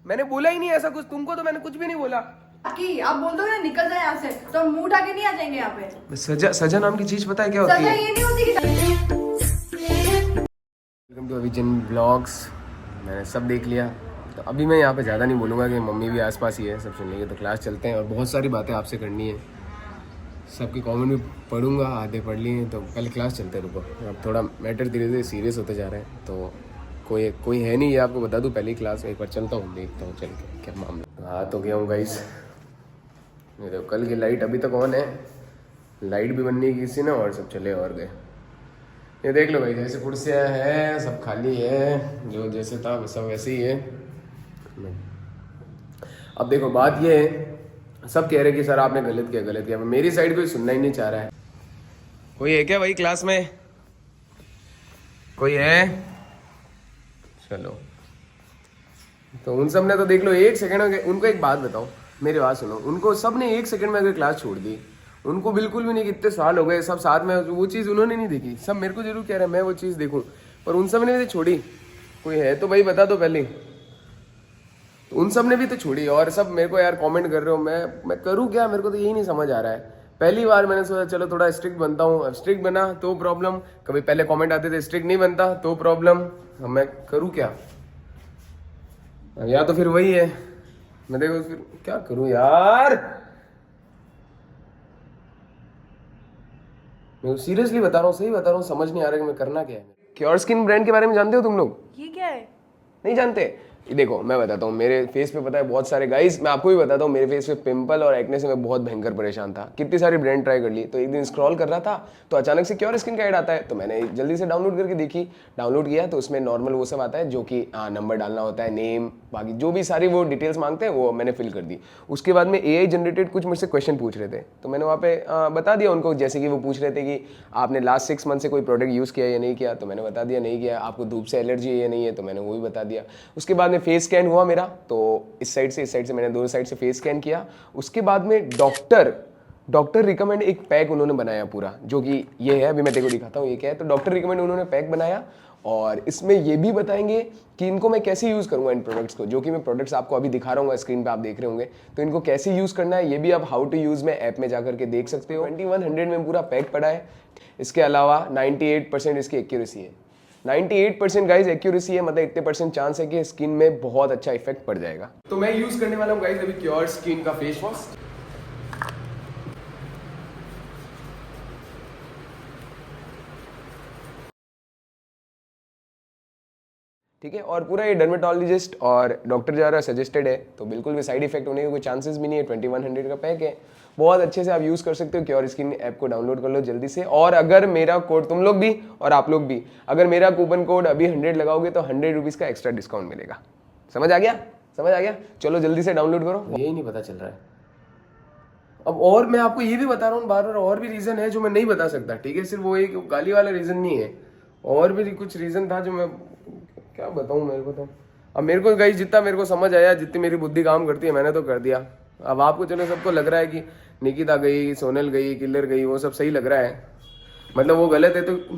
मैंने बोला ही नहीं ऐसा कुछ, तुमको तो मैंने कुछ भी नहीं बोला। कि आप बोल दो ना निकल जाए यहाँ से तो हम मुंह उठा के नहीं आ जाएंगे यहाँ पे। सजा नाम की चीज पता है क्या होती सजा है? ये नहीं होती कि वेलकम टू अभिजन ब्लॉग्स। मैंने सब देख लिया, तो अभी मैं यहाँ पे ज़्यादा नहीं बोलूँगा कि मम्मी भी आसपास ही है, सब सुन लेंगे। तो क्लास चलते हैं और बहुत सारी बातें आपसे करनी है, सबके कमेंट भी पढ़ूंगा, आधे पढ़ लिए। तो पहले क्लास चलते हैं, रुको। अब थोड़ा मैटर धीरे धीरे सीरियस होते जा रहे हैं, तो कोई है नहीं, ये आपको बता दूँ। पहली क्लास एक बार चलता हूँ, देखता हूँ चल के क्या मामला। हाँ तो गया हूँ गाइस। ये देखो कल की लाइट अभी तक ऑन है, लाइट भी बननी है किसी ने, और सब चले और गए। ये देख लो भाई, जैसे कुर्सियाँ हैं सब खाली है, जो जैसे था सब वैसे ही है। अब देखो बात ये है, सब कह रहे कि सर आपने गलत किया, मेरी साइड कोई सुनना ही नहीं चाह रहा है। कोई है क्या भाई क्लास में? कोई है? चलो, तो उन सब ने तो देख लो 1 सेकंड। उनको एक बात बताओ, मेरी बात सुनो, उनको सब ने 1 सेकंड में अगर क्लास छोड़ दी, उनको बिल्कुल भी नहीं, कितने साल हो गए सब साथ में, वो चीज़ उन्होंने नहीं देखी। सब मेरे को जरूर कह रहे हैं मैं वो चीज़ देखूं, पर उन सब ने भी छोड़ी। कोई है तो भाई बता दो पहले। उन सब ने भी तो छोड़ी, और सब मेरे को यार कमेंट कर रहे हो। मैं करूँ क्या? मेरे को तो यही नहीं समझ आ रहा है। पहली बार मैंने सोचा चलो थोड़ा स्ट्रिक्ट बनता हूँ, अब स्ट्रिक्ट बना तो प्रॉब्लम, कभी पहले कमेंट आते थे स्ट्रिक्ट नहीं बनता तो प्रॉब्लम। अब मैं करूँ क्या? या तो फिर वही है, मैं देखो फिर क्या करूँ यार। मैं सीरियसली बता रहा हूँ, सही बता रहा हूँ, समझ नहीं आ रहा कि मैं करना क्या है। क्योर स्किन ब्रांड के बारे में जानते हो तुम लोग? ये क्या है? नहीं जानते? ये देखो मैं बताता हूँ, मेरे फेस पे पता है बहुत सारे गाइस, मैं आपको भी बताता हूँ, मेरे फेस पे पिंपल और एक्ने से मैं बहुत भयंकर परेशान था। कितनी सारी ब्रांड ट्राई कर ली, तो एक दिन स्क्रॉल कर रहा था तो अचानक से क्योर स्किन का ऐड आता है, तो मैंने जल्दी से डाउनलोड करके देखी। डाउनलोड किया तो उसमें नॉर्मल वो सब आता है, जो कि नंबर डालना होता है, नेम, बाकी जो भी सारी वो डिटेल्स मांगते हैं वो मैंने फिल कर दी। उसके बाद में AI जनरेटेड कुछ मुझसे क्वेश्चन पूछ रहे थे, तो मैंने वहाँ पे बता दिया उनको। जैसे कि वो पूछ रहे थे कि आपने लास्ट 6 मंथ से कोई प्रोडक्ट यूज़ किया या नहीं किया, तो मैंने बता दिया नहीं किया। आपको धूप से एलर्जी है या नहीं है, तो मैंने वो भी बता दिया। उसके बाद में फेस स्कैन हुआ मेरा, तो इस साइड से मैंने दोनों साइड से फेस स्कैन किया। उसके बाद में डॉक्टर रिकमेंड एक पैक उन्होंने बनाया पूरा, जो कि ये है, अभी मैं तेरे को दिखाता हूँ ये क्या है। तो डॉक्टर रिकमेंड उन्होंने पैक बनाया, और इसमें ये भी बताएंगे कि इनको मैं कैसे यूज़ करूँगा इन प्रोडक्ट्स को, जो कि मैं प्रोडक्ट्स आपको अभी दिखा रहा हूँ स्क्रीन पे, आप देख रहे होंगे। तो इनको कैसे यूज़ करना है ये भी आप हाउ टू यूज़ में ऐप में जाकर के देख सकते हो। 2100 में पूरा पैक पड़ा है। इसके अलावा 98% इसकी एक्यूरेसी है। 98% गाइज एक्यूरेसी है, मतलब इतने परसेंट चांस है कि स्किन में बहुत अच्छा इफेक्ट पड़ जाएगा। तो मैं यूज़ करने वाला हूँ गाइज अभी क्योर स्किन का फेस वॉश। ठीक है, और पूरा ये डर्मेटोलॉजिस्ट और डॉक्टर द्वारा सजेस्टेड है, तो बिल्कुल भी साइड इफेक्ट होने के कोई चांसेस भी नहीं है। 2100 का पैक है, बहुत अच्छे से आप यूज़ कर सकते हो। क्योर स्किन ऐप को डाउनलोड कर लो जल्दी से। और अगर मेरा कोड, तुम लोग भी और आप लोग भी, अगर मेरा कूपन कोड अभी 100 लगाओगे तो 100 रुपीज़ का एक्स्ट्रा डिस्काउंट मिलेगा। समझ आ गया? समझ आ गया? चलो जल्दी से डाउनलोड करो। यही नहीं पता चल रहा है अब। और मैं आपको ये भी बता रहा हूँ बार बार, और भी रीज़न है जो मैं नहीं बता सकता, ठीक है? सिर्फ वो एक गाली वाला रीज़न नहीं है, और भी कुछ रीज़न था जो मैं क्या बताऊँ। मेरे को तो अब मेरे को गाइस जितना मेरे को समझ आया, जितनी मेरी बुद्धि काम करती है, मैंने तो कर दिया। अब आपको चलो सबको लग रहा है कि निकिता गई, सोनल गई, किलर गई, वो सब सही लग रहा है, मतलब वो गलत है, तो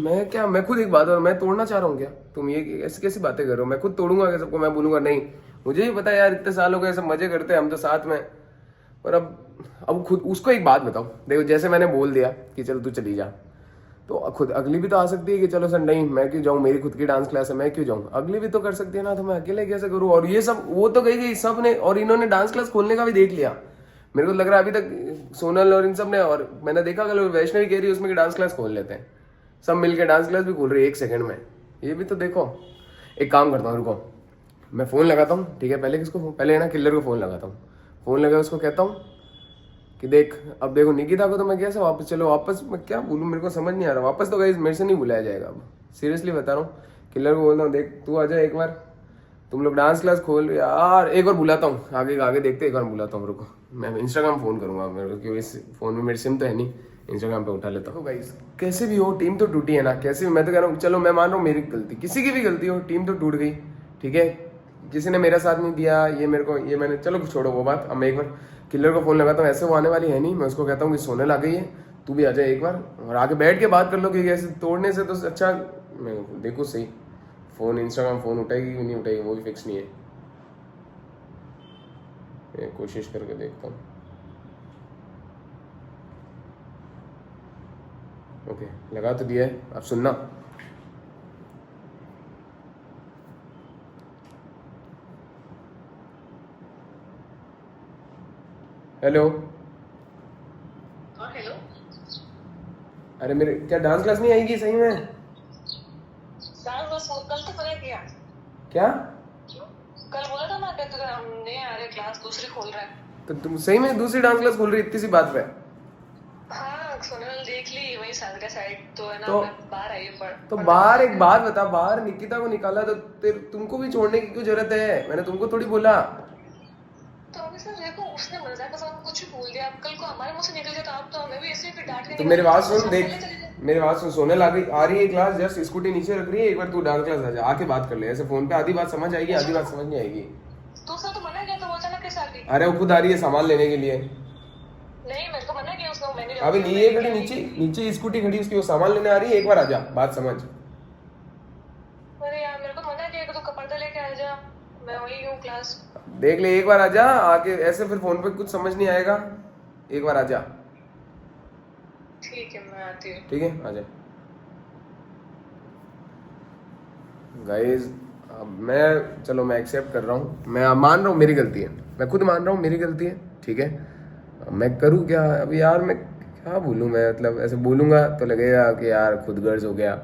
मैं खुद एक बात, और मैं तोड़ना चाह रहा हूँ क्या? तुम ये ऐसी कैसी बातें कर रहे हो? मैं खुद तोड़ूंगा क्या सबको? मैं बोलूंगा नहीं, मुझे भी पता है यार, इतने साल हो गए, सब मजे करते हैं हम तो साथ में। पर अब खुद उसको एक बात बताओ, देखो जैसे मैंने बोल दिया कि चलो तू चली जा, तो खुद अगली भी तो आ सकती है कि चलो सर नहीं मैं क्यों जाऊँ, मेरी खुद की डांस क्लास है, मैं क्यों जाऊँ। अगली भी तो कर सकती है ना, तो मैं अकेले कैसे करूँ? और ये सब वो तो गई सब ने, और इन्होंने डांस क्लास खोलने का भी देख लिया। मेरे को लग रहा है अभी तक सोनल और इन सब ने, और मैंने देखा कल वैष्णवी कह रही है उसमें कि डांस क्लास खोल लेते हैं, सब मिलकर डांस क्लास भी खोल रही है 1 सेकंड में। ये भी तो देखो। एक काम करता हूँ, रुको मैं फ़ोन लगाता हूँ, ठीक है? पहले किसको? पहले ना किलर को फ़ोन लगाता हूँ। फ़ोन लगा उसको कहता हूँ कि देख, अब देखो निकिता को तो मैं कैसे वापस, चलो वापस मैं क्या बोलूँ, मेरे को समझ नहीं आ रहा। वापस तो गाइस मेरे से नहीं बुलाया जाएगा अब, सीरियसली बता रहा हूँ। किलर को बोलता हूँ देख तू आ जा एक बार, तुम लोग डांस क्लास खोल यार। एक बार बुलाता हूँ, आगे आगे देखते, एक बार बुलाता हूँ, रुको मैं इंस्टाग्राम फ़ोन करूँगा मेरे को, क्योंकि इस फ़ोन में मेरी सिम तो है नहीं, इंस्टाग्राम पे उठा लेता हूँ। गाइस कैसे भी हो टीम तो टूटी है ना, कैसे भी, मैं तो कह रहा हूँ चलो मैं मान रहा हूँ मेरी गलती, किसी की भी गलती हो, टीम तो टूट गई, ठीक है? किसी ने मेरा साथ नहीं दिया, ये मेरे को, ये मैंने, चलो छोड़ो वो बात। अब मैं एक बार किलर को फ़ोन लगाता हूँ, ऐसे वो आने वाली है नहीं, मैं उसको कहता हूँ कि सोनल आ गई है, तू भी आ जाए एक बार, और आके बैठ के बात कर लो, क्योंकि ऐसे तोड़ने से तो अच्छा, मैं देखो सही फ़ोन, इंस्टाग्राम फ़ोन उठाएगी कि नहीं उठाएगी वो भी फिक्स नहीं है। एक कोशिश करके देखता हूँ। ओके, लगा तो दिया है, अब सुनना। हेलो। हाँ हेलो। अरे मेरे क्या डांस क्लास नहीं आएगी सही में? सर बस वो कल तो पता किया क्या? कल बोला था ना कि तो हम नहीं आ रहे, क्लास दूसरी खोल रहा है। तो तुम सही में दूसरी डांस क्लास खोल रही इतनी सी बात पे? हाँ सोनल देख ली वही साल का साइड तो है ना, तो- मैं बाहर आई हूँ तो बाहर एक बात बता, बाहर निकिता को निकाला तो तुमको भी छोड़ने की क्यों जरूरत है? मैंने तुमको थोड़ी बोला। तो अभी सर देखो उसने मजाक का साथ कुछ भी बोल दिया, अब कल को हमारे मुंह से निकल गया तो आप तो हमें भी ऐसे ही फिर डांटने तो के मेरी बाद बात तो सुन, सामने देख चले जाए। मेरी बात सुन, सोनल आ रही है क्लास, जस्ट स्कूटी नीचे रख रही है, एक बार तू डांस क्लास आ जा, आके बात कर ले। ऐसे फोन पे आधी बात समझ आएगी, आधी बात समझ नहीं आएगी। तो सर तो मना किया तो वो अचानक कैसे आ गई? अरे वो खुद आ रही है सामान लेने के लिए। नहीं मेरे को मना किया उसको, मैंने अभी नहीं है खड़ी, नीचे नीचे स्कूटी खड़ी, उसकी वो सामान लेने आ रही है, एक बार आ जा, बात समझ। अरे यार मेरे को मना किया कि तू कपड़ा लेके आ जा, मैं वही हूँ क्लास। देख ले, एक बार आ जा आके, ऐसे फिर फोन पे कुछ समझ नहीं आएगा, एक बार आ जा। ठीक है मैं आती हूँ। ठीक है, आ जा गाइस। मैं चलो मैं एक्सेप्ट कर रहा हूँ, मैं मान रहा हूँ मेरी गलती है, मैं खुद मान रहा हूँ मेरी गलती है, ठीक है। मैं करूँ क्या अभी यार, मैं क्या बोलूँ? मैं मतलब ऐसे बोलूँगा तो लगेगा कि यार खुद गर्ज हो गया,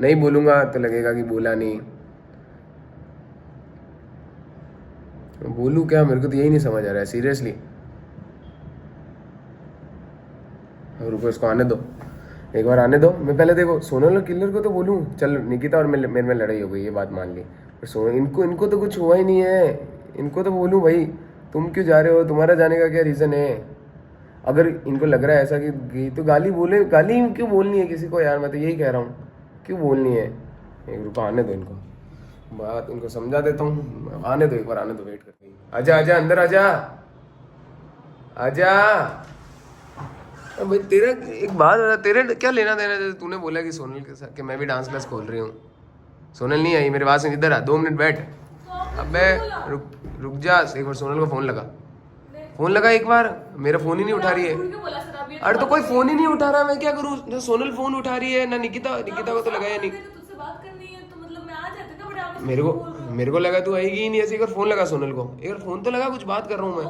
नहीं बोलूँगा तो लगेगा कि बोला नहीं। बोलूँ क्या, मेरे को तो यही नहीं समझ आ रहा है सीरियसली। रुको इसको आने दो, एक बार आने दो। मैं पहले देखो सोनल और किलर को तो बोलूँ, चल निकिता और मेरे में लड़ाई हो गई, ये बात मान ली, पर सोनल इनको तो कुछ हुआ ही नहीं है, इनको तो बोलूँ भाई तुम क्यों जा रहे हो, तुम्हारा जाने का क्या रीज़न है? अगर इनको लग रहा है ऐसा कि तो गाली बोले, गाली क्यों बोलनी है किसी को यार? मैं तो यही कह रहा हूँ, क्यों बोलनी है? एक रुको आने दो इनको, बात इनको समझा देता हूँ, आने दो एक बार, आने दो, वेट करते। आजा आजा अंदर आजा, आजा। भाई तेरा एक बात बता, तेरे क्या लेना देना? जैसे तूने बोला कि सोनल के साथ कि मैं भी डांस क्लास खोल रही हूँ, सोनल नहीं आई मेरे पास, इधर आ 2 मिनट बैठ। अबे रुक रुक जा, एक बार सोनल को फोन लगा, फोन लगा एक बार, मेरा फोन ही नहीं उठा रही है। अरे तो कोई फोन ही नहीं उठा रहा, मैं क्या करूँ? ना सोनल फोन उठा रही है ना निकिता, निकिता को तो लगाया नहीं। मेरे को लगा तू आएगी ही नहीं, ऐसे एक बार फोन लगा सोनल को, एक बार फोन तो लगा, कुछ बात कर रहा हूँ मैं।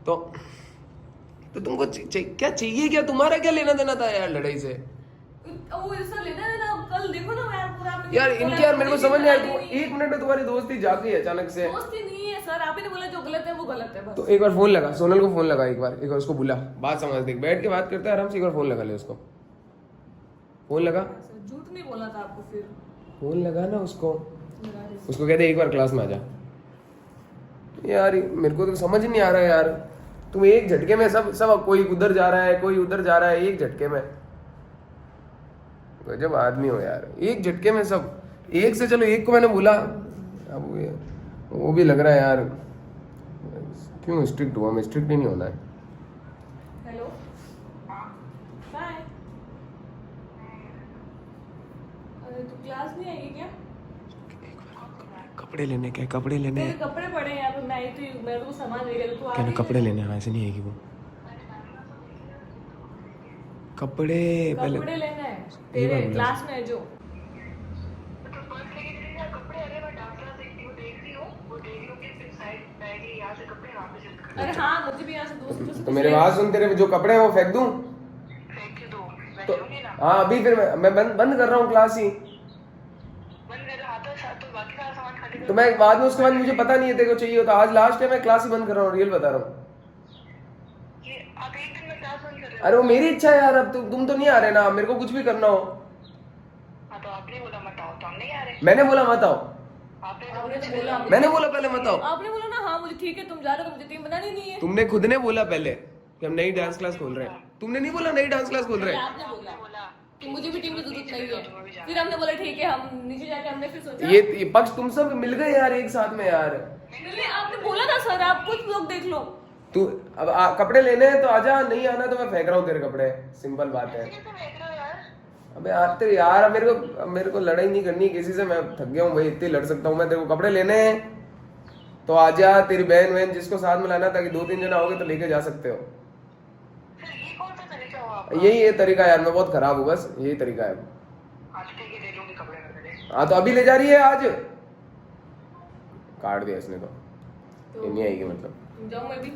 तो तुमको क्या चाहिए, क्या तुम्हारा क्या लेना देना था यार लड़ाई से? यार इनकी यार मेरे को समझ नहीं आया, 1 मिनट में तुम्हारी दोस्ती जाती है अचानक से। दोस्ती नहीं है सर, आप ही ने बोला जो गलत है वो गलत है बस। तो एक बार फोन लगा सोनल को, फोन लगा एक बार उसको बुला, बात समझ, देख बैठ के बात करते हैं आराम से, एक बार फोन लगा ले उसको, फोन लगा, झूठ नहीं बोला था आपको, फिर फोन लगा ना उसको, उसको कहते एक बार क्लास में आ जा। यार मेरे को तो समझ नहीं आ रहा है यार, तुम एक झटके में सब कोई उधर जा रहा है, कोई उधर जा रहा है, एक झटके में। गजब आदमी हो यार, एक झटके में सब, एक से चलो एक को मैंने बोला, अब वो भी लग रहा है यार, क्यों स्ट्रिक्ट हुआ? मैं स्ट्रिक्ट नहीं होना है। Hello bye. अरे तू क्लास नहीं आएगी क्या? कपड़े लेने क्या, कपड़े लेने तेरे कपड़े पड़े हैं यहाँ पे, मैं आई थी, मेरे को सामान ले गया, तू आ क्या ना, रही कपड़े है? लेने, हाँ ऐसे नहीं आएगी वो, कपड़े पहले कपड़े लेना है तेरे क्लास में है जो। तो पर्स लेके चली जा, कपड़े अरे मैं डांस क्लास देखती हूँ, देख रही हूँ, वो देख लूँगी फिर साइड बैगी यहाँ से कपड़े वहाँ पे शिफ्ट कर। अरे हाँ मुझे भी यहाँ से दोस्तों से तो मेरे बात सुन, तेरे जो कपड़े हैं वो फेंक दूं? फेंक दो, मैं तो लूँगी ना। हाँ अभी फिर मैं बंद कर रहा हूँ क्लास ही, बंद कर हाथों साथ तो बाकी सारा सामान खाली तो मैं बाद में उसके बाद मुझे पता नहीं है तेरे को चाहिए होता, आज लास्ट है, मैं क्लास ही बंद कर रहा हूँ, रियल बता रहा हूँ। ये आप एक दिन में क्लास बंद कर रहे हो? अरे वो मेरी इच्छा है यार, अब तुम तो नहीं आ रहे ना, मेरे को कुछ भी करना हो। हाँ तो आपने बोला मत आओ तो हम नहीं आ रहे। मैंने बोला मत आओ, आपने आपने तो बोला, मैंने बोला पहले मत आओ, आपने बोला ना हाँ मुझे ठीक है तुम जा रहे हो तो मुझे टीम बनानी नहीं है। तुमने खुद ने बोला पहले कि हम नई डांस क्लास खोल रहे हैं, तुमने नहीं बोला नई डांस क्लास खोल रहे हैं। आपने बोला कि मुझे भी टीम की जरूरत नहीं है, फिर हमने बोला ठीक है, हम नीचे जाके हमने फिर सोचा ये पक्ष तुम सब मिल गए यार एक साथ में यार। नहीं, आपने बोला ना सर, आप कुछ लोग देख लो। तू अब कपड़े लेने हैं तो आजा, नहीं आना तो मैं फेंक रहा हूँ तेरे कपड़े, सिंपल बात है। कैसे फेंक रहे हो यार? अबे आते यार, अब मेरे को लड़ाई नहीं करनी किसी से, मैं थक गया हूँ भाई, इतनी लड़ सकता हूँ मैं, तेरे को कपड़े लेने हैं तो आजा, तेरी बहन वहन जिसको साथ में लाना, ताकि 2-3 जना होगे तो लेके जा सकते हो। फिर ये कौन सा तरीका हुआ आपका? यही ये तरीका यार, मैं बहुत खराब हूँ, बस यही तरीका है। आज ठीक है, दे दूंगी कपड़े मेरे। हाँ तो अभी ले जा रही है आज? काट दिया इसने तो, ये नहीं आएगी मतलब। जाऊँ मैं भी?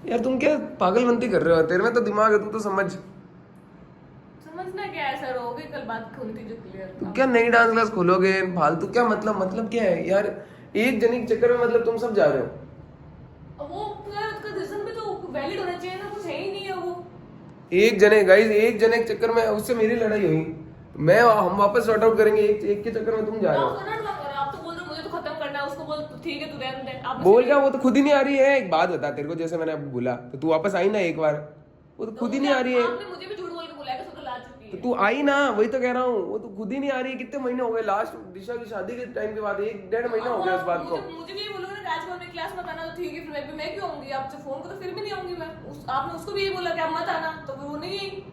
यार तुम क्या पागलमंती कर रहे हो, तेरे में तो दिमाग है, तू तो समझ। समझना क्या है सर, हो गई कल बात खुलती जो क्लियर तू क्या नई डांस क्लास खोलोगे फालतू, क्या मतलब क्या है यार, एक जने के चक्कर में मतलब तुम सब जा रहे हो। वो यार उसका रीजन भी तो वैलिड होना चाहिए ना, कुछ है ही नहीं है वो। एक जने गाइस, एक जने के चक्कर में उससे मेरी लड़ाई हुई, मैं हम वापस सॉर्ट आउट करेंगे, एक के चक्कर में तुम जा रहे हो। आप तो बोल रहे हो मुझे तो खत्म करना है, उसको बोल ठीक है तू रहने दे। आप बोल क्या, वो तो खुद ही नहीं आ रही है। एक बात बता तेरे को, जैसे मैंने अब बोला तो तू वापस आई ना एक बार, वो तो खुद ही नहीं आ रही है। आपने मुझे भी झूठ बोल के बुलाया कि सुकल आ चुकी तो है। तू आई ना, वही तो कह रहा हूँ, वो तो खुद ही नहीं आ रही है। कितने महीने हो गए, लास्ट दिशा की शादी के टाइम के बाद 1-1.5 महीना हो गया उस बात को। मुझे भी ये बोलोगे ना राजभवन में क्लास मत आना, तो ठीक है फिर मैं क्यों आऊंगी? आपसे फोन को तो फिर भी नहीं आऊंगी मैं। आपने उसको भी यही बोला कि आप मत आना, तो वो नहीं आई।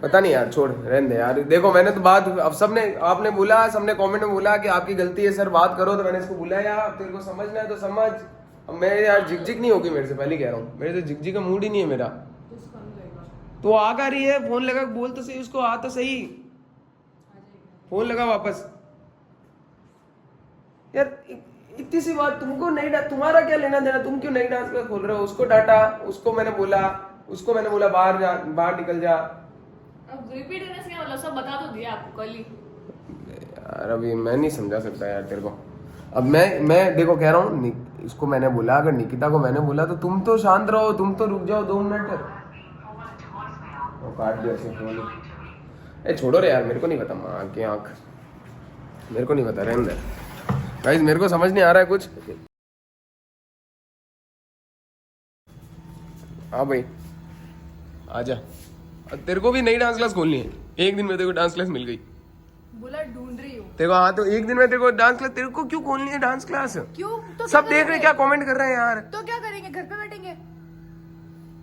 पता नहीं यार, छोड़ रहने दे यार। देखो मैंने तो बात, अब सबने, आपने बोला, सबने कमेंट में बोला कि आपकी गलती है सर, बात करो, तो मैंने इसको बुलाया। अब तेरे को समझना है तो समझ। अब मैं यार झिकझिक नहीं होगी मेरे से, पहले कह रहा हूँ, मेरे से झिकझिक का मूड ही नहीं है मेरा। तो आ का रही है, फोन लगा बोल तो सही उसको, आ तो सही, फोन लगा वापस। यार इतनी सी बात, तुमको नहीं, तुम्हारा क्या लेना देना, तुम क्यों नई डांस क्लास खोल रहे हो? उसको डांटा, उसको मैंने बोला बाहर जा, बाहर निकल जा। अब रिपीट करने से क्या मतलब, सब बता तो दिया आपको कल ही। यार अभी मैं नहीं समझा सकता यार तेरे को। अब मैं देखो कह रहा हूँ, इसको मैंने बोला, अगर निकिता को मैंने बोला तो तुम तो शांत रहो, तुम तो रुक जाओ 2 मिनट। वो काट दिया उसने फोन। ए छोड़ो रे यार, मेरे को नहीं पता माँ की आँख, मेरे को नहीं पता, रहने दे गाइस, मेरे को समझ नहीं आ रहा है कुछ। हाँ भाई आजा, तेरे को भी नई डांस क्लास खोलनी है। एक दिन में तेरे को डांस क्लास मिल गई, बोला ढूंढ रही हूँ। तेरे को, हाँ तो एक दिन में तेरे को डांस क्लास, तेरे को क्यों खोलनी है डांस क्लास? क्यों? तो सब क्या देख रहे, करेंगे? क्या कमेंट कर रहे हैं यार। तो क्या करेंगे, घर पे बैठेंगे।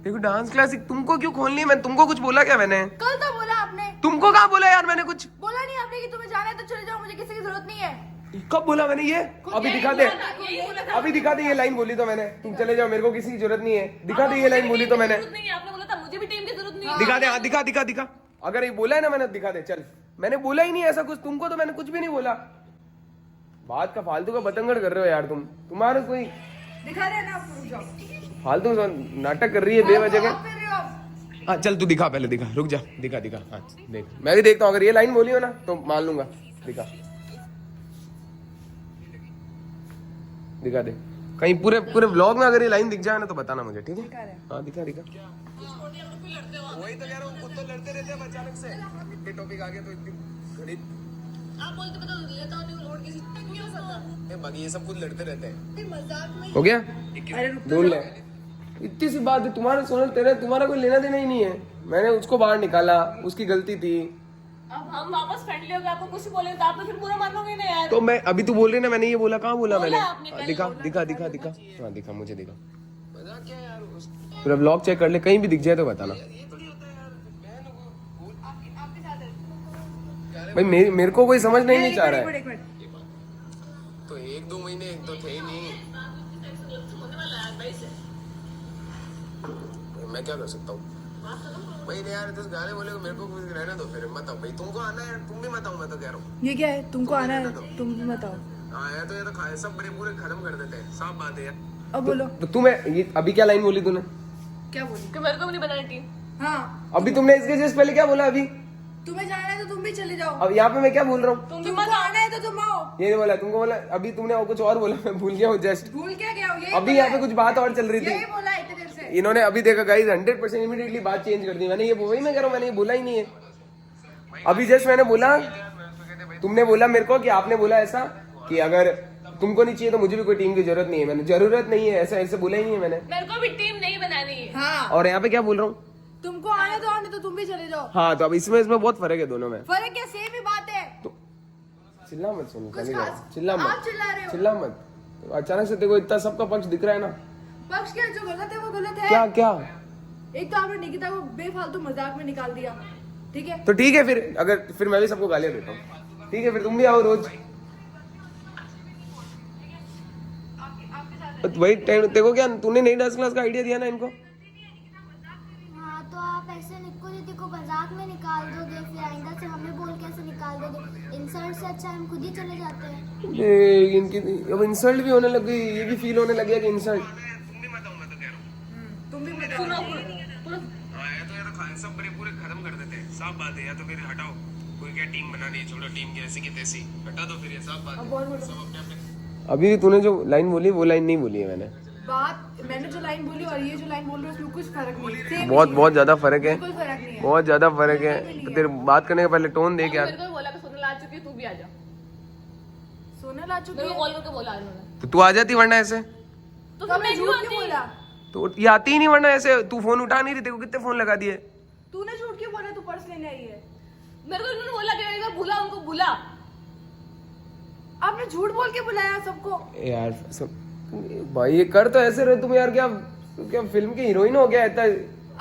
देखो डांस क्लास तुमको क्यों खोलनी है? मैं तुमको कुछ बोला क्या मैंने? कल तो बोला आपने। तुमको कहाँ बोला यार मैंने कुछ? बोला नहीं आपने कि तुम्हें जाना है तो चले जाओ, मुझे किसी की जरूरत नहीं है। कब बोला मैंने ये? अभी दिखा दे, यही बोला था। अभी दिखा दे, ये लाइन बोली तो मैंने, तुम चले जाओ, मेरे को किसी की जरूरत नहीं है। दिखा दे, ये लाइन बोली तो मैंने। जरूरत नहीं है, आपने बोला था मुझे भी टीम की जरूरत नहीं है। दिखा दे, हाँ दिखा दिखा दिखा, अगर ये बोला है ना मैंने, दिखा दे चल। मैंने बोला ही नहीं ऐसा कुछ, तुमको तो मैंने कुछ भी नहीं बोला। बात का फालतू का बतंगड़ कर रहे हो यार तुम, तुम्हारा कोई दिखा रहे हैं ना, आप रुक जाओ। फालतू नाटक कर रही है बेवजह के। आप फिर रहे हो आप। हाँ चल तू दिखा, पहले दिखा, रुक जा, दिखा दिखा, हाँ देख, मैं भी देखता हूँ, अगर ये लाइन बोली हो ना तो मान लूंगा। दिखा दिखा दे, कहीं पूरे व्लॉग में अगर ये लाइन दिख जाए ना तो बताना मुझे, ठीक है? हाँ दिखा दिखा। वही तो कह रहा हूँ, खुद तो लड़ते रहते हैं अचानक से, इतने टॉपिक आ गए तो इतनी घड़ी। आप बोलते पता लेता हूं और किसी नहीं हो सकता। बाकी ये सब खुद लड़ते रहते हैं। मजाक में। हो गया, अरे रुक ढूंढ ले। इतनी सी बात है, तुम्हारे सोनल, तुम्हारा कोई लेना देना ही नहीं है। मैंने उसको बाहर निकाला, उसकी गलती थी। अब हम वापस फ्रेंडली हो गए, आपको कुछ बोले तो आप तो फिर पूरा मानोगे ना यार। तो मैं अभी तू बोल रही ना, मैंने ये बोला, कहाँ बोला मैंने? आपने पहले दिखा दिखा दिखा दिखा, हाँ दिखा, मुझे दिखा। मजाक क्या यार, पूरा ब्लॉग चेक कर ले, कहीं भी दिख जाए तो बताना भाई। मेरे को कोई समझ नहीं चाह रहा है। एक मिनट। तो 1-2 महीने तो थे ही नहीं, मैं क्या कर सकता हूँ भाई? नहीं यार, तो गाने बोले मेरे को रहने दो, फिर मत आओ भाई। तुमको आना है, तुम भी मत आओ, मैं तो कह रहा हूँ। ये क्या है, तुमको आना है, तुम भी बताओ। हाँ यार, तो ये तो सब बड़े पूरे खत्म कर देते हैं, साफ बात है यार। अब बोलो। तो तुम्हें ये अभी क्या लाइन बोली तूने? क्या बोली? कि मेरे को भी नहीं बनानी टीम। हाँ, अभी तुमने इसके जस्ट पहले क्या बोला? अभी तुम्हें जाना है तो तुम भी चले जाओ। अब यहाँ पे मैं क्या बोल रहा हूँ? तुम भी तुमको मत आओ। आना है तो तुम आओ। ये नहीं बोला, तुमको बोला। अभी तुमने और कुछ और बोला, मैं भूल गया हूँ जस्ट। भूल क्या गया हूँ? यही अभी बोला यहाँ पे है। कुछ बात और चल रही यही थी, बोला है इतने देर से। इन्होंने अभी देखा गाइस, 100% इमीडिएटली बात चेंज कर दी। मैंने ये वही मैं कह रहा हूँ, मैंने ये बोला ही नहीं है। अभी जस्ट मैंने बोला, तुमने बोला मेरे को कि आपने बोला ऐसा कि अगर तुमको नहीं चाहिए तो मुझे भी कोई टीम की जरूरत नहीं है। मैंने जरूरत नहीं है ऐसा बोला ही नहीं है मैंने। मेरे को भी टीम नहीं बनानी है। हाँ, और यहाँ पे क्या बोल रहा हूँ? तुमको आने तो आने, तो तुम भी चले जाओ। हाँ तो अब इसमें बहुत फर्क है दोनों में। फर्क क्या, सेम ही बात है। तो चिल्ला मत, सुनो कुछ खाली खास- कर। चिल्ला आप मत, चिल्ला रहे हो। चिल्ला मत। तो अचानक से देखो इतना सबका पक्ष दिख रहा है ना। पक्ष क्या, जो गलत है वो गलत है। क्या क्या? एक तो आपने निकिता को बेफालतू मजाक में निकाल दिया, ठीक है? तो ठीक है फिर, अगर फिर मैं भी सबको गालियां देता हूँ, ठीक है फिर तुम भी आओ रोज। आपके साथ वही टाइम देखो, क्या तूने नई डांस क्लास का आइडिया दिया ना इनको? हाँ तो आप ऐसे निक्को दीदी को मजाक में निकाल दोगे, फिर आइंदा से हमें बोल के ऐसे निकाल दोगे। इंसल्ट से अच्छा हम खुद ही चले जाते हैं। इनकी अब इंसल्ट भी होने लग गई, ये भी फील होने लग गया कि इंसल्ट। तुम भी मत आओ, मैं तो कह रहा हूँ। तुम भी मत सुनो आओ। हाँ, या तो सब पूरे खत्म कर देते हैं, साफ बात है। या तो फिर हटाओ, कोई क्या टीम बनानी है, छोड़ो टीम की ऐसी की तैसी, हटा दो फिर, ये साफ बात अब और है। बोलो। सब अपने अपने। अभी तूने जो लाइन बोली वो लाइन नहीं बोली है मैंने। बात मैंने जो लाइन बोली और ये जो लाइन बोल रहे हो उसमें कुछ फर्क नहीं है। Same बहुत चीज़ बहुत ज्यादा फर्क है, बिल्कुल फर्क नहीं है। बहुत ज्यादा फर्क है। तो तेरे बात करने के पहले टोन देख यार। मेरे को बोला कि सोनल आ चुकी है, तू भी आ जा। सोनल आ चुकी मेरे को है कॉल करके बोला इन्होंने। तो तू आ जाती वरना ऐसे तो तो फिर मैं मैं क्यों झूठ क्यों आती? बोला? तो ये आती ही नहीं, वरना ऐसे तू फोन उठा नहीं रही, तेरे को कितने फोन लगा दिए। तूने झूठ क्यों बोला तू पर्स लेने आई है? मेरे को इन्होंने बोला कि एक बार बुला उनको, बुला। आपने झूठ बोल के बुलाया सबको। यार सब भाई ये कर तो ऐसे रहे तुम यार, क्या फिल्म की हीरोइन हो गया इतना?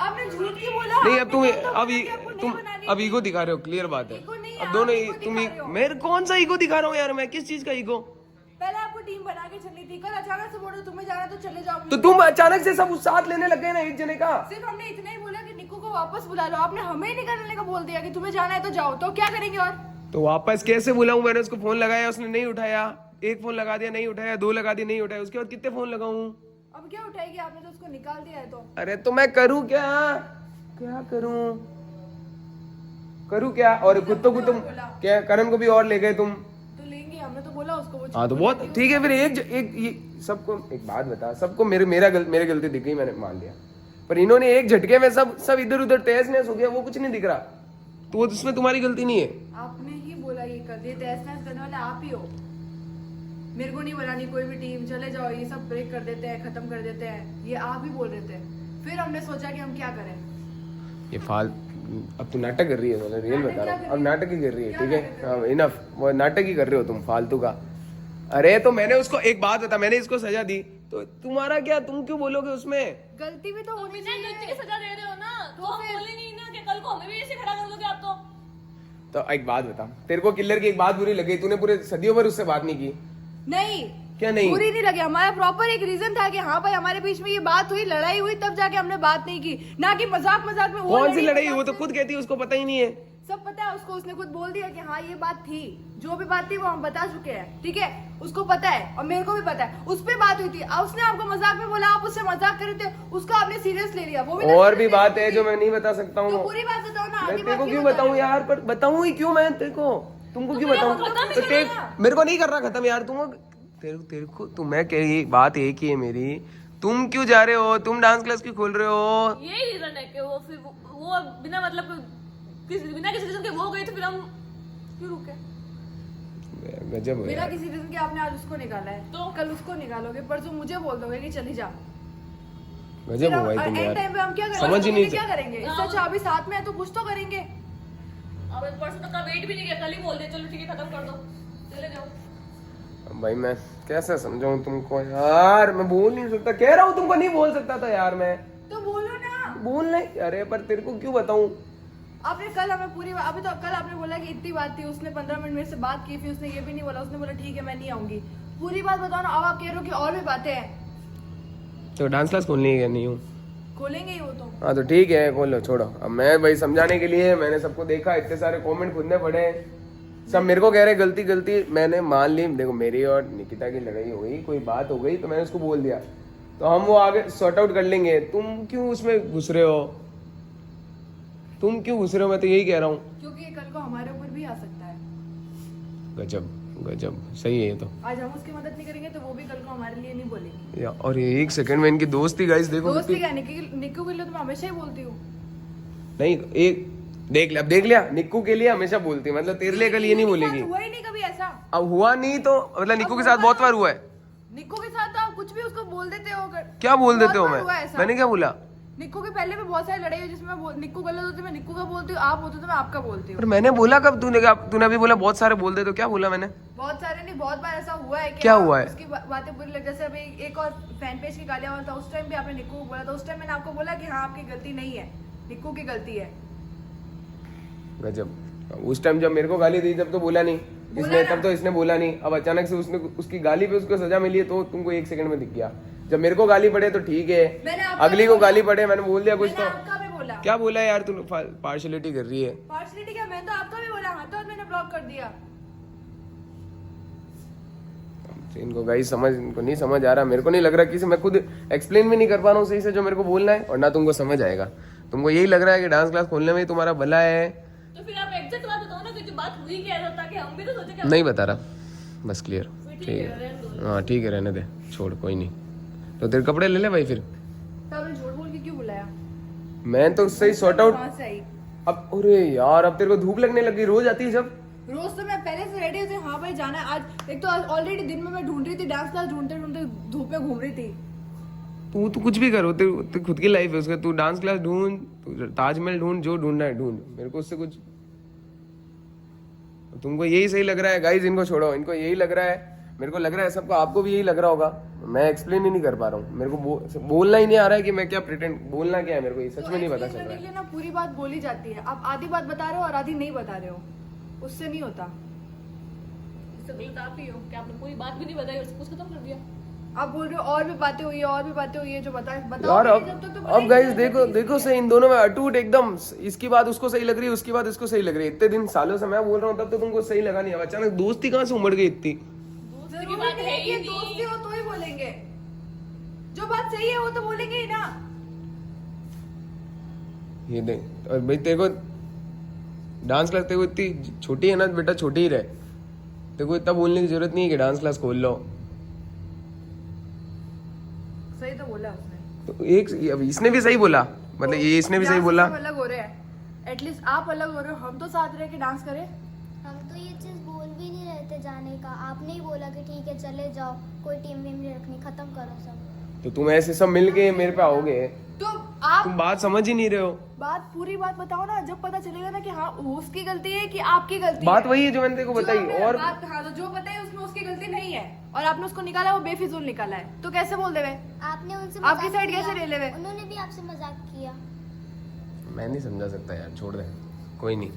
आपने झूठ क्यों बोला? नहीं अब तुम आपने तो अब बोला कि आपको नहीं तुम बनानी अब थी। ईगो दिखा रहे हो, क्लियर बात है। ईगो नहीं है, अब दोनों आप ईगो तुम दिखा रहे हो। मेरे कौन सा ईगो दिखा रहा हूँ यार मैं? किस चीज का ईगो? पहले आपको टीम बना के चलनी थी, कल अचानक से बोलो तुम्हें जाना तो चले जाओ। तो तुम अचानक से सब साथ लेने लग गए ना एक जने का। सिर्फ हमने इतना ही बोला कि निक्कू को वापस बुला लो, आपने हमें ही निकलने का बोल दिया कि तुम्हें जाना है तो जाओ। तो क्या करेंगे? और तो वापस कैसे बुलाऊं? मैंने उसको फोन लगाया, उसने नहीं उठाया। एक फोन लगा दिया नहीं उठाया, दो लगा दिया नहीं उठाया, उसके बाद कितने फोन लगाऊं? अब क्या उठाएगी? आपने तो उसको निकाल दिया है। तो अरे तो मैं करूं क्या? क्या करूं क्या? और खुद तो तुम क्या करण को भी और ले गए तुम। तो लेंगे, हमने तो बोला उसको। वो हाँ तो बहुत ठीक है फिर। एक ये सबको एक बात बता, सबको मेरे गलती दिख गई, मैंने मान लिया। पर इन्होंने एक झटके में सब इधर उधर तहस नहस हो गया, वो कुछ नहीं दिख रहा। तो वो उसमें तुम्हारी गलती नहीं है। आपने ही बोला ये कर दिए, तहस नहस करने वाले आप ही हो। मेरे को नहीं बनानी कोई भी टीम, चले जाओ, ये सब ब्रेक कर देते हैं, खत्म कर देते हैं, ये आप ही बोल रहे थे। फिर हमने सोचा कि हम क्या करें। ये अब तू नाटक कर रही है, मैं रियल बता रहा हूँ। अब नाटक ही कर रही है, ठीक है? हाँ इनफ, वो नाटक ही कर रहे हो तुम फालतू का। अरे तो मैंने उसको एक बात बता, मैंने इसको सजा दी तो तुम्हारा क्या? तुम क्यों बोलोगे उसमें? गलती भी तो होनी बिना गलती की चाहिए। सजा दे रहे हो ना, तो हम बोलेंगे ही ना कि कल को हमें भी ऐसे खड़ा कर दोगे आप तो। तो एक बात बता, तेरे को किलर की एक बात बुरी लगी, तूने पूरे सदियों भर उससे बात नहीं की। नहीं, क्या नहीं? बुरी नहीं लगी। हमारा प्रॉपर एक रीजन था कि हाँ भाई हमारे बीच में ये बात हुई, लड़ाई हुई, तब जाके हमने बात नहीं की। ना कि मजाक मजाक में। वो कौन सी लड़ाई? मजाक वो तो में। खुद कहती है उसको पता ही नहीं है। सब पता है उसको, उसने खुद बोल दिया कि हाँ ये बात थी। जो भी बात थी वो हम बता चुके हैं, ठीक है? उसको पता है और मेरे को भी पता है। उस पे बात हुई थी, अब उसने आपको मजाक में बोला, आप उससे मजाक कर रहे थे, उसको आपने सीरियस ले लिया। वो भी और भी बात है जो मैं नहीं बता सकता तो हूँ। पूरी बात बताओ ना। मैं आधी तेरे को बात क्यों बता बताऊं रहे हो? यार? पर बताऊं ही क्यों मैं तेरे को? तुमको क्यों बताऊं? खत्म ही तो कर देना। मेरे को नहीं करना खत्म यार। तेरे को तुम मैं कह बात एक ही है मेरी। तुम क्यों जा रहे हो? तुम डांस क्लास क्यों खोल रहे हो? यही रीजन है कि वो फिर वो बिना मतलब बिना किसी रीजन के वो गई, तो फिर हम क्यों रुके? गजब है बिना यार। किसी रीजन के आपने आज उसको निकाला है, तो कल उसको निकालोगे, परसों मुझे बोल दोगे कि चली जा। गजब हो भाई तुम एंड यार। टाइम पे हम क्या करेंगे? समझ ही नहीं क्या करेंगे? इससे अच्छा अभी साथ में है तो कुछ तो करेंगे। अब परसों तक का वेट भी नहीं किया, कल ही बोल दिया चलो ठीक है खत्म कर दो, चले जाओ। भाई मैं कैसे समझाऊं तुमको यार? मैं बोल नहीं सकता, कह रहा हूँ तुमको नहीं बोल सकता था यार मैं। तो बोलो ना। बोल नहीं, अरे पर तेरे को क्यों बताऊं? आपने कल हमें पूरी अभी तो कल आपने बोला कि इतनी बात थी, उसने 15 मिनट मेरे से बात की, फिर उसने ये भी नहीं बोला, उसने बोला ठीक है मैं नहीं आऊंगी। पूरी बात बताओ ना। अब आप कह रहे हो कि और भी बातें हैं। तो डांस क्लास खोलनी है या नहीं? हूँ खोलेंगे ही वो तो। हाँ तो ठीक है खोल लो, छोड़ो। अब मैं भाई समझाने के लिए मैंने सबको देखा, इतने सारे कमेंट खुदने पड़े, सब मेरे को कह रहे गलती गलती। मैंने मान ली, देखो मेरी और निकिता की लड़ाई हो गई, कोई बात हो गई तो मैंने उसको बोल दिया, तो हम वो आगे सॉर्ट आउट कर लेंगे। तुम क्यों उसमें घुस रहे हो? तुम क्यों घुस रहे हो? मैं तो यही कह रहा हूँ। क्योंकि ये कल को हमारे ऊपर भी आ सकता है। गजब गजब, सही है ये तो। आज हम उसकी मदद नहीं करेंगे तो वो भी कल को हमारे लिए नहीं बोलेगी। और ये एक सेकंड में इनकी दोस्ती गाइस देखो दोस्ती कितनी- क्या? निक्कू के लिए तो मैं हमेशा ही बोलती हूँ। नहीं एक देख लिया, अब देख लिया, निक्कू के लिए हमेशा बोलती है, मतलब तेरे लिए कल ये नहीं बोलेगी। हुआ ही नहीं कभी ऐसा। अब हुआ नहीं तो मतलब निक्कू के साथ बहुत बार हुआ है। निक्कू के साथ तो आप कुछ भी उसको बोल देते हो। क्या बोल बहुत देते हो? बार हुआ ऐसा। मैंने क्या बोला? निक्कू के पहले भी बहुत सारी लड़ाई हुई जिसमें निक्कू गलत होती है मैं निक्कू का बोलती हूँ, आप होते तो मैं आपका बोलती हूँ। पर मैंने बोला कब? तूने अभी बोला बहुत सारे बोल दे, तो क्या बोला मैंने? बहुत सारे नहीं, बहुत बार ऐसा हुआ है कि क्या आप हुआ है? उसकी बातें बुरी लग, जैसे अभी एक और फैन पेज की गालियां हुआ था, उस टाइम भी आपने निक्कू को बोला था। उस टाइम मैंने आपको बोला कि हाँ आपकी गलती नहीं है, निक्कू की गलती है। गजब। उस टाइम जब मेरे को गाली दी तब तो बोला नहीं। इसने तब तो इसने बोला नहीं, अब अचानक से उसने उसकी गाली पे उसको सजा मिली है तो तुमको 1 सेकंड में दिख गया। जब मेरे को गाली पड़े तो ठीक है, मैंने आपका अगली को गाली पड़े मैंने बोल दिया कुछ मैंने तो आपका भी बोला। क्या बोला यार, तू पार्शलिटी कर रही है। पार्शलिटी क्या, मैं तो आपका भी बोला, हाँ तो मैंने ब्लॉक कर दिया। इनको गाइस इनको नहीं समझ आ रहा, मेरे को नहीं लग रहा किसी, मैं खुद एक्सप्लेन भी नहीं कर पा रहा हूँ सही से जो मेरे को बोलना है, और ना तुमको समझ आएगा। तुमको यही लग रहा है कि डांस क्लास खोलने में ही तुम्हारा भला है। तो फिर आप एग्जैक्ट बात बताओ ना कि जो बात हुई क्या है, ताकि हम भी तो सोचे नहीं बता रहा, बस क्लियर। ठीक है, है। हाँ ठीक है, रहने दे, छोड़, कोई नहीं। तो तेरे कपड़े ले ले भाई फिर। तो आपने झूठ बोल के क्यों बुलाया? मैं तो सही सॉर्ट आउट। कहाँ से आई? अब अरे यार, अब तेरे को धूप लगने लगी, रोज आती है जब। रोज तो मैं पहले से रेडी होती हूँ, हाँ भाई जाना है आज। एक तो ऑलरेडी दिन में मैं ढूंढ रही थी डांस क्लास, ढूंढते ढूंढते धूप में घूम रही थी। तू कुछ भी करो, तेरी खुद की लाइफ है उसका। तू डांस क्लास ढूंढ, तू ताजमहल ढूंढ, जो ढूंढना है ढूंढ, मेरे को उससे कुछ। तुमको यही सही लग रहा है गाइस, इनको छोड़ो, इनको यही लग रहा है, मेरे को लग रहा है सबको, आपको भी यही लग रहा होगा। मैं एक्सप्लेन ही नहीं कर पा रहा हूँ, मेरे को बोलना ही नहीं आ रहा है कि मैं क्या प्रिटेंड, बोलना क्या है मेरे को, ये सच में नहीं पता चल रहा है। ना पूरी बात बोली जाती है, आप आधी बात बता रहे हो और आधी नहीं बता रहे हो, उससे नहीं होता। इससे गलत आप ही हो कि आपने कोई बात भी नहीं बताई, उसको खत्म कर दिया। आप बोल रहे हो और भी बातें हुई है, और भी बातें हुई है, जो बताओ यार जब तक तो अब गाइस देखो सही, इन दोनों में अटूट एकदम, इसकी बात उसको सही लग रही है, उसकी बात इसको सही लग रही है। इतने दिन सालों से मैं बोल रहा हूँ, तब तो तुमको सही लगा नहीं। अब अचानक दोस्ती कहाँ से उमड़ गई इतनी। जरूरी नहीं है कि दोस्ती हो तो ही बोलेंगे, जो बात सही है वो तो बोलेंगे ही ना। ये देख, और भाई तेरे को डांस क्लास, तेरे को इतनी छोटी है ना बेटा, छोटी ही रहे, तेरे को इतना बोलने की जरूरत नहीं है कि डांस क्लास खोल लो। सही तो बोला उसने, तो एक अब इसने भी सही बोला, मतलब ये इसने भी सही बोला। हम अलग हो रहे हैं, एटलीस्ट आप अलग हो रहे हो, हम तो साथ रह के डांस करें। हम तो ये चीज बोल भी नहीं रहे थे जाने का, आपने ही बोला कि ठीक है चले जाओ, कोई टीम वीम नहीं रखनी, खत्म करो सब। तो तुम ऐसे सब मिलके मेरे पे आओगे, तो आप तुम बात समझ ही नहीं रहे हो। पूरी बात बताओ ना, जब पता चलेगा ना कि हाँ उसकी गलती है कि आपकी गलती बात है। वही है जो मैंने तेरे को बताई। और हाँ, तो जो बताई उसमें उसकी गलती नहीं है, और आपने उसको निकाला, वो बेफिजूल निकाला है, तो कैसे बोल देवे? आपने उनसे आपकी मजाक साइड किया, कैसे ले लेवे? उन्होंने भी आपसे मजाक किया। मैं नहीं समझा सकता यार, छोड़ दे, कोई नहीं।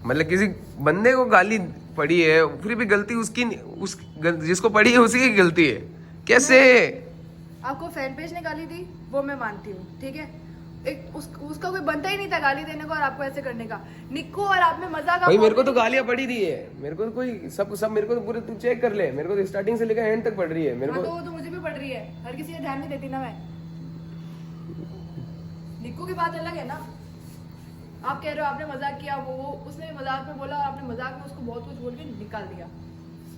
मतलब किसी बंदे को गाली पड़ी है, फिर भी गलती उसकी, जिसको पड़ी है उसी की गलती है, कैसे? आपको फैन पेज ने गाली दी, वो मैं मानती हूँ, ठीक है। एक उसका कोई बनता ही नहीं था गाली देने को और आपको ऐसे करने का। निक्को और आप में मजाक। भाई मेरे को तो गालियां पड़ी दी है, मेरे को तो कोई सब मेरे को तो पूरे, तू चेक कर ले, मेरे को तो स्टार्टिंग से लेकर एंड तक पड़ रही है मेरे को। तो वो तो मुझे भी पड़ रही है, हर किसी का ध्यान नहीं देती ना मैं। निक्को की बात अलग है ना, आप कह रहे हो आपने मजाक किया, वो उसने मजाक में बोला और आपने मजाक में उसको बहुत कुछ बोल के निकाल दिया।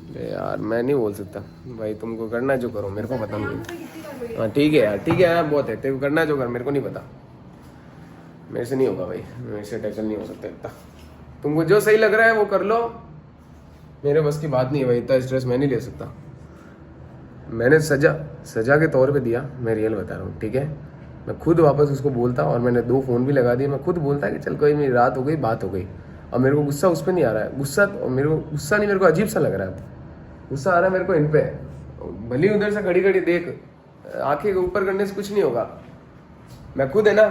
अरे यार मैं नहीं बोल सकता भाई, तुमको करना जो करो, मेरे को पता नहीं। कितनी बार बोली? हाँ ठीक है यार, ठीक है यार, बहुत है, तेरे को करना जो कर, मेरे को नहीं पता, मेरे से नहीं होगा भाई, मेरे से टैकल नहीं हो सकता इतना। तुमको जो सही लग रहा है वो कर लो, मेरे बस की बात नहीं है भाई, इतना स्ट्रेस मैं नहीं ले सकता। मैंने सजा के तौर पे दिया, मैं रियल बता रहा हूँ, ठीक है। मैं खुद वापस उसको बोलता, और मैंने 2 फोन भी लगा दिए, मैं खुद बोलता कि चल कोई मेरी रात हो गई, बात हो गई। और मेरे को गुस्सा उस पर नहीं आ रहा है, गुस्सा नहीं, मेरे को अजीब सा लग रहा है, गुस्सा आ रहा है मेरे को इन पे। भली उधर से घड़ी घड़ी देख, आंखें ऊपर करने से कुछ नहीं होगा। मैं खुद है ना,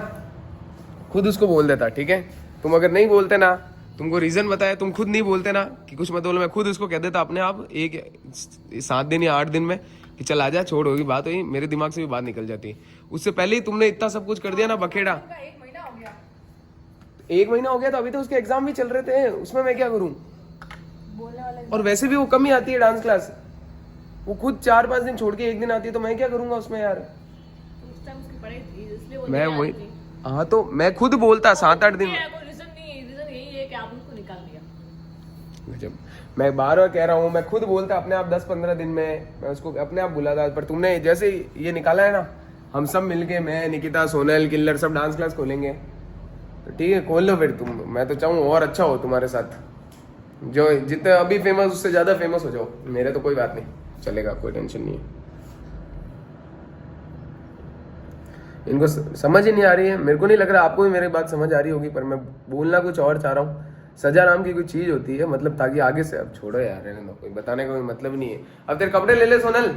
खुद उसको बोल देता, ठीक है। तुम अगर नहीं बोलते ना, तुमको रीजन बताया, तुम खुद नहीं बोलते ना कि कुछ मत बोलो, मैं खुद उसको कह देता अपने आप, 7 दिन या 8 दिन में कि चल आजा, छोड़, होगी बात, हुई, मेरे दिमाग से भी बात निकल जाती। उससे पहले ही तुमने इतना सब कुछ कर दिया ना बखेड़ा। 1 महीना हो गया। 1 महीना हो गया तो अभी तो उसके एग्जाम भी चल रहे थे, उसमें मैं क्या करूं? बोलने वाले और वैसे भी वो कम ही आती है डांस क्लास, वो खुद 4-5 दिन छोड़ के 1 दिन आती है, तो मैं क्या करूंगा उसमें यार? उस टाइम उसकी पढ़ाई थी, इसलिए वो मैं नहीं वही, आई थी। हाँ तो मैं खुद बोलता 7-8 दिन। कोई रीजन नहीं है, रीजन यही है कि आप उसको निकाल दिया। जब मैं बार-बार कह रहा हूँ, मैं खुद बोलता अपने आप 10-15 दिन में, मैं उसको अपने आप बुलाता, पर तुमने जैसे ये निकाला है ना, हम सब मिलके, मैं, निकिता, सोनल, किल्लर, सब डांस क्लास खोलेंगे, तो ठीक है खोल लो फिर तुम। मैं तो चाहूँ और अच्छा हो तुम्हारे साथ, जो जितने अभी फेमस उससे ज्यादा फेमस हो जाओ, मेरे तो कोई बात नहीं, चलेगा, कोई टेंशन नहीं है। इनको समझ ही नहीं आ रही है, मेरे को नहीं लग रहा आपको भी मेरी बात समझ आ रही होगी, पर मैं बोलना कुछ और चाह रहा हूँ। सजा नाम की कोई चीज होती है, मतलब ताकि आगे से, अब छोड़ो यार, रहने दो, कोई बताने का कोई मतलब नहीं है। अब तेरे कपड़े ले ले सोनल,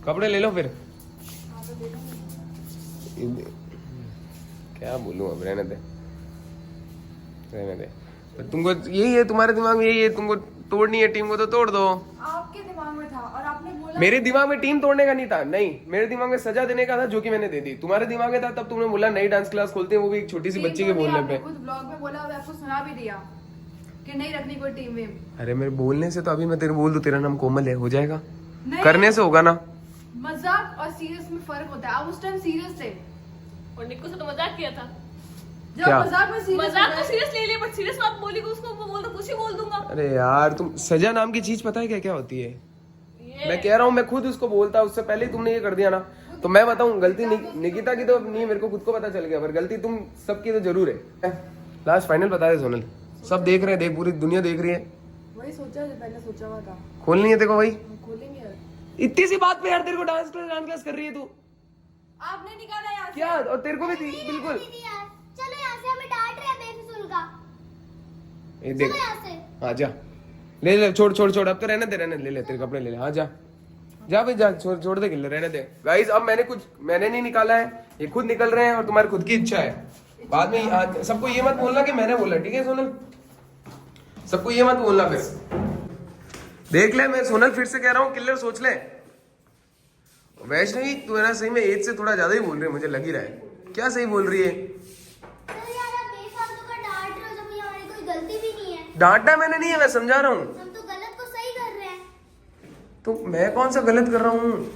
कपड़े ले लो फिर। क्या बोलूं, अब रहने दे। तो तुमको यही है, तुम्हारे दिमाग में यही है, तुमको तोड़नी है टीम को तो तोड़ दो। आपके दिमाग में था और आपने बोला मेरे दिमाग में टीम तोड़ने का नहीं था, नहीं, मेरे दिमाग में सजा देने का था जो कि मैंने दे दी। तुम्हारे दिमाग में था तब तुमने बोला नई डांस क्लास खोलते हैं, वो भी एक छोटी सी टीम बच्ची के तो नहीं, बोलने आपने पे। खुद ब्लॉग में बोला और आपको सुना भी दिया कि नहीं रखनी कोई टीम में। अरे मेरे बोलने से तो अभी मैं तेरे बोल दूं तेरा नाम कोमल है, हो जाएगा? नहीं। करने से होगा ना? मजाक और सीरियस में फर्क होता है। आप उस टाइम सीरियस थे। और निक्को से तो मजाक किया था। जब क्या? मजाक में सीरियस मजाक तो सीरियस ले लिया, बट सीरियस बात बोली को उसको वो बोल दो, कुछ ही बोल दूंगा। अरे यार तुम, सजा नाम की चीज पता है क्या क्या होती है? ये मैं कह रहा हूँ, मैं खुद उसको बोलता, उससे पहले ही तुमने ये कर दिया ना। तो मैं बताऊं, गलती निकिता की तो नहीं, मेरे को खुद को पता चल गया, पर गलती तुम सबकी तो जरूर है। लास्ट फाइनल बता दे सोनल, सब देख रहे हैं, देख पूरी दुनिया देख रही है। वही सोचा जो पहले सोचा हुआ था। खोलनी है तेरे को? भाई खोलेंगे यार। इतनी सी बात पे यार तेरे को डांस क्लास कर रही है तू, आपने निकाला यहाँ से। क्या? और तेरे को भी बिल्कुल। दीदी यार चलो यहाँ से, हमें डांट रहे हैं बेफिजूल का। ये देख, चलो यहाँ से। हाँ जा, ले ले, छोड़ छोड़ छोड़, अब तो रहने दे, रहने ले ले, तेरे कपड़े ले ले। हाँ जा जा भाई जा, छोड़ छोड़ दे, गिल्ले रहने दे। गाइस अब मैंने नहीं निकाला है, ये खुद निकल रहे हैं और तुम्हारी खुद की इच्छा है। बाद में सबको ये मत बोलना कि मैंने बोला, ठीक है सोनल? सबको ये मत बोलना फिर। देख ले, मैं सोनल फिर से कह रहा हूँ, किलर सोच ले। वैष्णवी तू है ना, सही में एज से थोड़ा ज्यादा ही बोल रही है, मुझे लग ही रहा है। क्या सही बोल रही है? चलो यार आप बेफालतू का डांट रहे हो जब ये हमारी कोई गलती भी नहीं है। डांटा मैंने नहीं है, मैं समझा रहा हूँ। हम तो गलत को सही कर रहे हैं। तो मैं कौन सा गलत कर रहा हूँ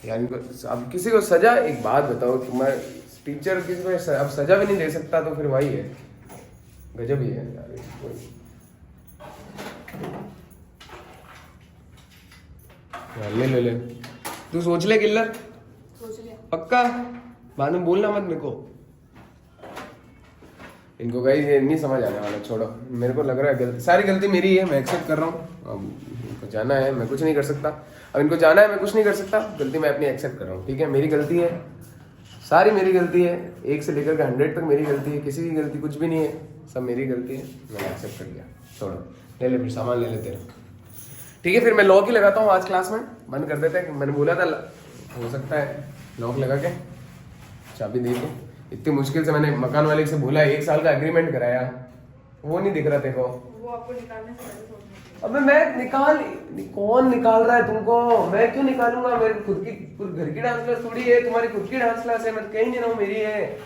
यार? इनको अब किसी को सजा, एक बात बताओ, तुम्हारे टीचर किसी को अब सजा भी नहीं दे सकता तो फिर वही है, गजब ही है यार। ले ले ले, तू सोच ले किल्लर, सोच लिया। पक्का? बाद में बोलना मत मेरे को। इनको गाइस ये नहीं समझ आने वाला, छोड़ो। मेरे को लग रहा है गलती, सारी गलती मेरी है, मैं एक्सेप्ट कर रहा हूँ। अब इनको जाना है, मैं कुछ नहीं कर सकता। अब इनको जाना है, मैं कुछ नहीं कर सकता। गलती मैं अपनी एक्सेप्ट कर रहा हूँ, ठीक है? मेरी गलती है, सारी मेरी गलती है, 1 से लेकर के 100 तक मेरी गलती है। किसी की गलती कुछ भी नहीं है, सब मेरी गलती है। मैंने एक्सेप्ट कर लिया, छोड़ो। ले ले फिर सामान ले लेते हैं, ठीक है? फिर मैं लॉक ही लगाता हूँ आज क्लास में, बंद कर देते हैं। मैंने बोला था हो सकता है लॉक लगा के चाबी दे के। इतनी मुश्किल से मैंने मकान मालिक से बोला, 1 साल का एग्रीमेंट कराया, वो नहीं दिख रहा तेरे को। वो आपको निकालने से पहले सोचना। अबे मैं कौन निकाल रहा है तुमको? मैं क्यों निकालूंगा? मेरी खुद की घर की डांस क्लास थोड़ी है, तुम्हारी खुद की डांस क्लास है। मैं कहीं नहीं रहा हूँ, मेरी है।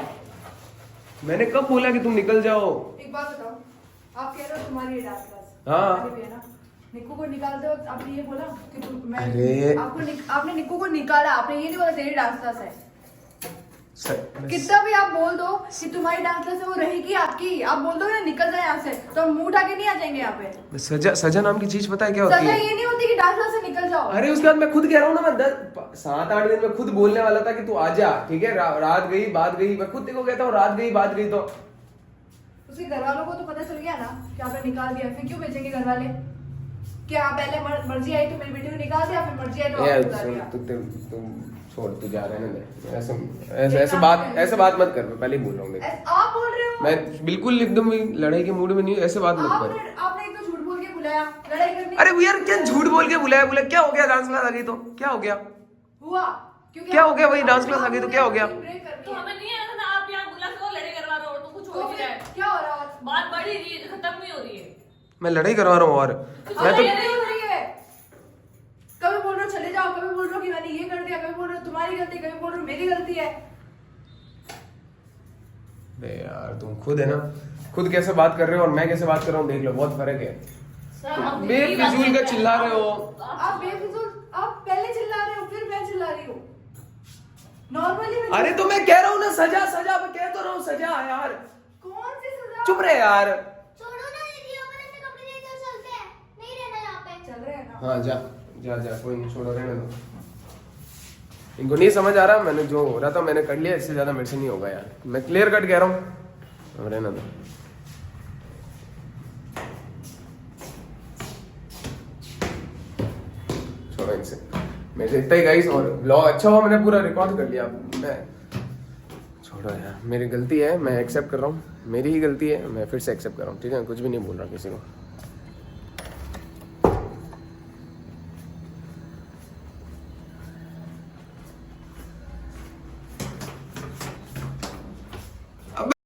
मैंने कब बोला कि तुम निकल जाओ? एक बात बताओ, आप कह रहे हो तुम्हारी डांस क्लास। हाँ। तुम्हारी भी है ना? निक्कू को निकालते वक्त आपने ये बोला कि अरे। आपने निक्कू को निकाला, आपने ये नहीं बोला तेरी डांस क्लास है। कितना भी आप बोल दो कि तुम्हारी डांस क्लास है, वो रहेगी आपकी। आप बोल दो ना निकल जाए यहाँ से, तो हम मुंह उठा के नहीं आ जाएंगे यहाँ पे। सजा नाम की चीज पता है क्या होती सजा है? ये नहीं होती कि डांस क्लास से निकल जाओ। अरे उसके बाद मैं खुद कह रहा हूँ ना, मैं 7-8 दिन में खुद बोलने वाला था कि तू आजा, ठीक है? रात गई बात गई, मैं खुद देखो कहता हूँ रात गई बात गई। तो उसके घर वालों को तो पता चल गया ना कि आपने निकाल दिया, फिर क्यों भेजेंगे घर वाले? क्या पहले मर्जी आई तो मेरी बेटी को निकाल दिया, फिर मर्जी आई तो यार आपको बुला दिया। तुम छोड़, तू जा रहे ना। ऐसे बात मत कर, मैं पहले ही बोल रहा हूँ। आप बोल रहे हो? मैं बिल्कुल एकदम लड़ाई के मूड में नहीं हूँ, ऐसे बात मत कर। आपने एक तो झूठ बोल के बुलाया लड़ाई करने। अरे वो यार क्या झूठ बोल के बुलाया? क्या हो गया? डांस क्लास आ गई तो क्या हो गया? हुआ क्योंकि क्या हो गया? वही डांस क्लास आ गई तो क्या हो गया? तो हमें नहीं आना था, आप यहाँ बुला के वो लड़ाई करवा रहे हो, तो कुछ हो ही रहा है। क्या हो रहा है? बात बढ़ ही रही है, खत्म नहीं हो रही है। मैं लड़ाई करवा रहा हूँ और मैं तो नहीं हो रही है। कभी बोल रहे हो चले जाओ, कभी बोल रहे हो कि मैंने ये कर दिया, कभी बोल रहे हो तुम्हारी गलती, कभी बोल रहे हो मेरी गलती है। बे यार तुम खुद है ना, खुद कैसे बात कर रहे हो और मैं कैसे बात कर रहा हूँ, देख लो, बहुत फर्क है। सर, हम बेफिजूल का चिल्ला रहे हो। आप बेफिजूल, आप पहले चिल्ला रहे हो, फिर मैं चिल्ला रही हूँ। नॉर्मली अरे तो मैं कह रहा हूँ ना, सजा मैं कह तो रहा हूँ, सजा यार। कौन सी सजा? चुप रहे यार। छोड़ो ना दीदी, अपन अपने कपड़े लेकर चलते हैं, नहीं रहना यहाँ पे। चल रहे हैं ना? हाँ जा कोई नहीं, छोड़ो, रहने दो। इनको नहीं समझ आ रहा, मैंने जो हो रहा था मैंने कर लिया, इससे ज्यादा मेरे से नहीं होगा यार। मैं क्लियर कट कह रहा हूँ, रहने दो। छोड़ो इनसे, मेरे से इतना ही गाइस। और ब्लॉग अच्छा हुआ, मैंने पूरा रिकॉर्ड कर लिया। मैं छोड़ो यार, मेरी गलती है, मैं एक्सेप्ट कर रहा हूँ, मेरी ही गलती है, मैं फिर से एक्सेप्ट कर रहा हूँ, ठीक है? कुछ भी नहीं बोल रहा किसी को।